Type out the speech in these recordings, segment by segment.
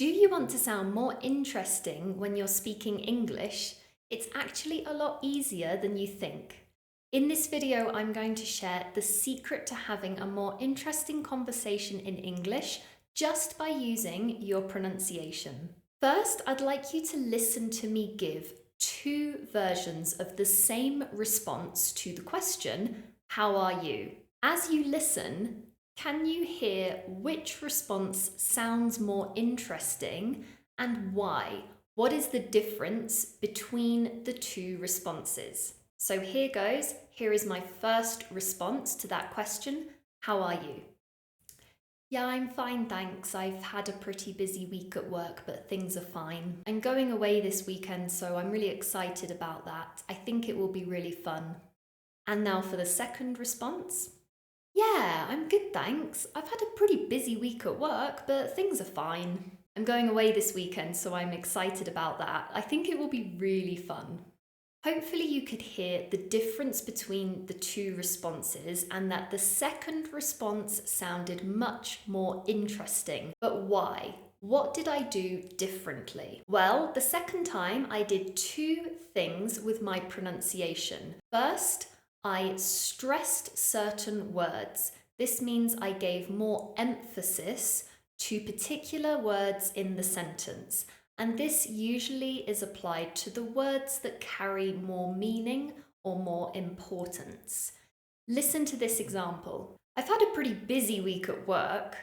Do you want to sound more interesting when you're speaking English? It's actually a lot easier than you think. In this video, I'm going to share the secret to having a more interesting conversation in English just by using your pronunciation. First, I'd like you to listen to me give two versions of the same response to the question, how are you? As you listen, can you hear which response sounds more interesting and why? What is the difference between the two responses? So here goes. Here is my first response to that question. How are you? Yeah, I'm fine, thanks. I've had a pretty busy week at work, but things are fine. I'm going away this weekend, so I'm really excited about that. I think it will be really fun. And now for the second response. Yeah, I'm good, thanks. I've had a pretty busy week at work, but things are fine. I'm going away this weekend, so I'm excited about that. I think it will be really fun. Hopefully you could hear the difference between the two responses and that the second response sounded much more interesting. But why? What did I do differently? Well, the second time I did two things with my pronunciation. First, I stressed certain words. This means I gave more emphasis to particular words in the sentence. And this usually is applied to the words that carry more meaning or more importance. Listen to this example. I've had a pretty busy week at work.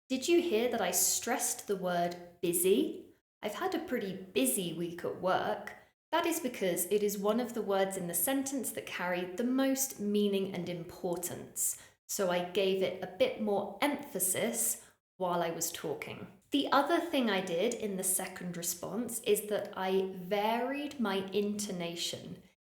Did you hear that I stressed the word busy? I've had a pretty busy week at work. That is because it is one of the words in the sentence that carry the most meaning and importance. So I gave it a bit more emphasis while I was talking. The other thing I did in the second response is that I varied my intonation.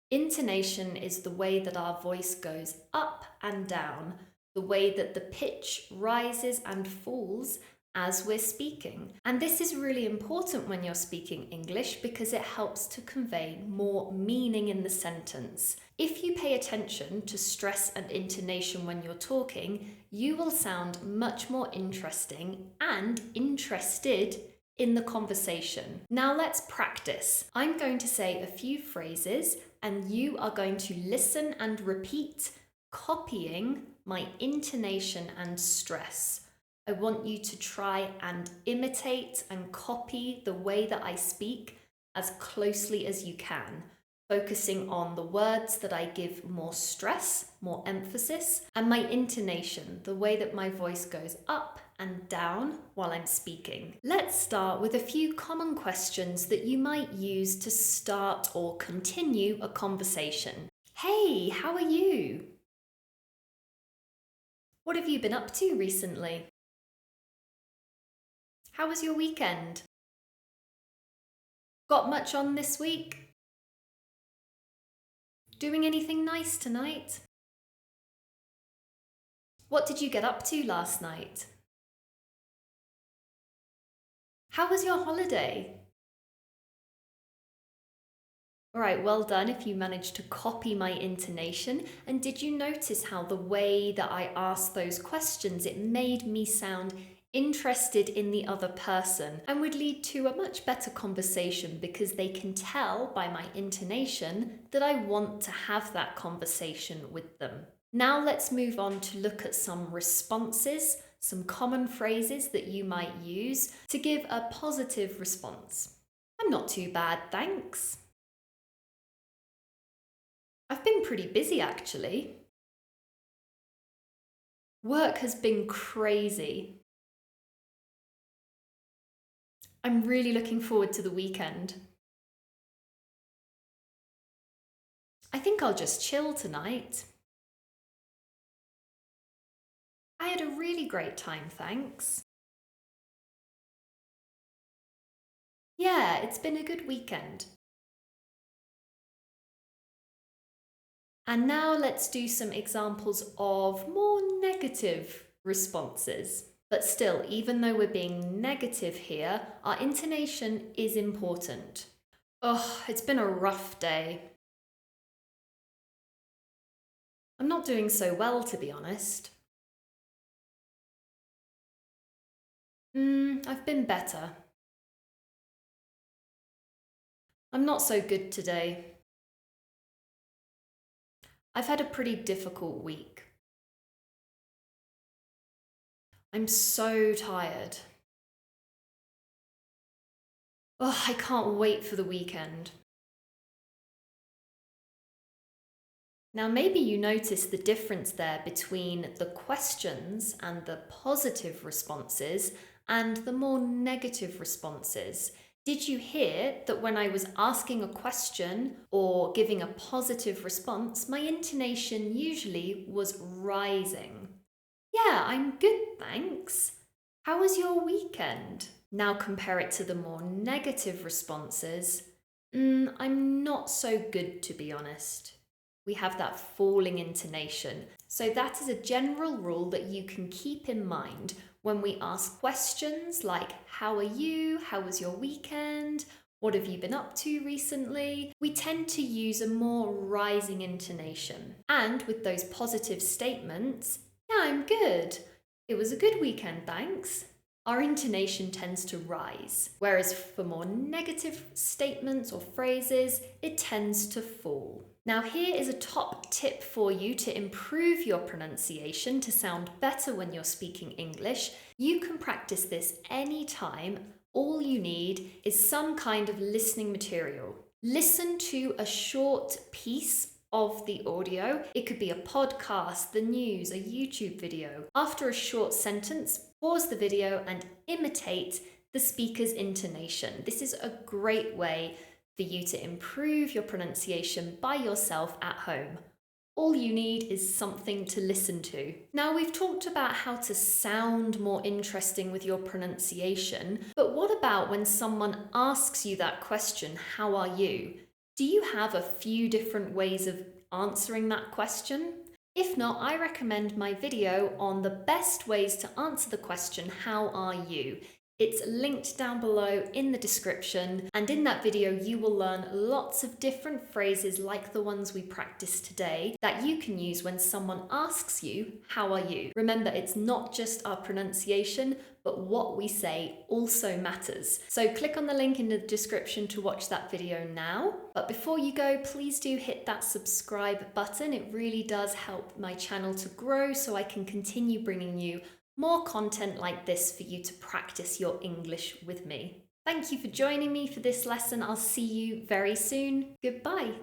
Intonation is the way that our voice goes up and down, the way that the pitch rises and falls as we're speaking. And this is really important when you're speaking English because it helps to convey more meaning in the sentence. If you pay attention to stress and intonation when you're talking, you will sound much more interesting and interested in the conversation. Now let's practice. I'm going to say a few phrases and you are going to listen and repeat, copying my intonation and stress. I want you to try and imitate and copy the way that I speak as closely as you can, focusing on the words that I give more stress, more emphasis, and my intonation, the way that my voice goes up and down while I'm speaking. Let's start with a few common questions that you might use to start or continue a conversation. Hey, how are you? What have you been up to recently? How was your weekend? Got much on this week? Doing anything nice tonight? What did you get up to last night? How was your holiday? All right, well done if you managed to copy my intonation. And did you notice how the way that I asked those questions, it made me sound interested in the other person and would lead to a much better conversation because they can tell by my intonation that I want to have that conversation with them. Now let's move on to look at some responses, some common phrases that you might use to give a positive response. I'm not too bad, thanks. I've been pretty busy actually. Work has been crazy. I'm really looking forward to the weekend. I think I'll just chill tonight. I had a really great time, thanks. Yeah, it's been a good weekend. And now let's do some examples of more negative responses. But still, even though we're being negative here, our intonation is important. Oh, it's been a rough day. I'm not doing so well, to be honest. I've been better. I'm not so good today. I've had a pretty difficult week. I'm so tired. Oh, I can't wait for the weekend. Now, maybe you notice the difference there between the questions and the positive responses and the more negative responses. Did you hear that when I was asking a question or giving a positive response, my intonation usually was rising? Yeah, I'm good, thanks. How was your weekend? Now compare it to the more negative responses. I'm not so good, to be honest. We have that falling intonation. So that is a general rule that you can keep in mind when we ask questions like, how are you? How was your weekend? What have you been up to recently? We tend to use a more rising intonation. And with those positive statements, yeah, I'm good. It was a good weekend, thanks. Our intonation tends to rise, whereas for more negative statements or phrases, it tends to fall. Now, here is a top tip for you to improve your pronunciation to sound better when you're speaking English. You can practice this anytime. All you need is some kind of listening material. Listen to a short piece of the audio. It could be a podcast, the news, a YouTube video. After a short sentence, pause the video and imitate the speaker's intonation. This is a great way for you to improve your pronunciation by yourself at home. All you need is something to listen to. Now, we've talked about how to sound more interesting with your pronunciation, but what about when someone asks you that question, how are you? Do you have a few different ways of answering that question? If not, I recommend my video on the best ways to answer the question, how are you? It's linked down below in the description, and in that video you will learn lots of different phrases like the ones we practiced today that you can use when someone asks you, how are you? Remember, it's not just our pronunciation, but what we say also matters. So click on the link in the description to watch that video now. But before you go, please do hit that subscribe button. It really does help my channel to grow so I can continue bringing you more content like this for you to practice your English with me. Thank you for joining me for this lesson. I'll see you very soon. Goodbye.